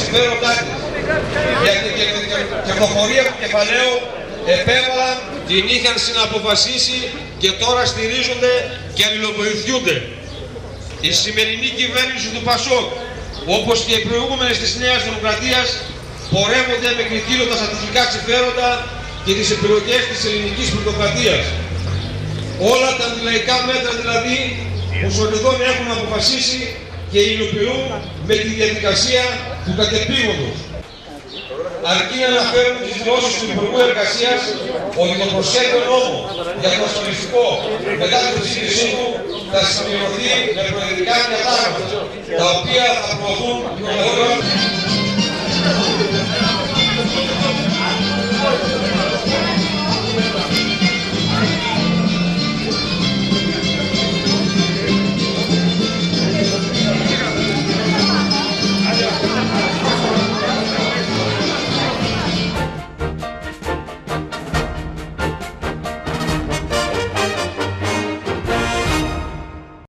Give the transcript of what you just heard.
συμφέροντά της. Για την κερδοφορία του κεφαλαίου επέβαλαν, την είχαν συναποφασίσει και τώρα στηρίζονται και αλληλοβοηθούνται. Η σημερινή κυβέρνηση του ΠΑΣΟΚ, όπως και οι προηγούμενες της Νέας Δημοκρατίας, πορεύονται με κριτήριο τα στρατηγικά συμφέροντα και τις επιλογές της ελληνικής πρωτοκρατίας. Όλα τα αντιλαϊκά μέτρα δηλαδή που σωριδών έχουν αποφασίσει και υλοποιούν με τη διαδικασία του κατεπήγοντος. Αρκεί να αναφέρουμε τις δηλώσεις του Υπουργού Εργασίας ότι το προσχέδιο νόμου για το ασφαλιστικό μετά την ψήφισή του θα συμπληρωθεί με προεδρικά διατάγματα, τα οποία θα προωθούν την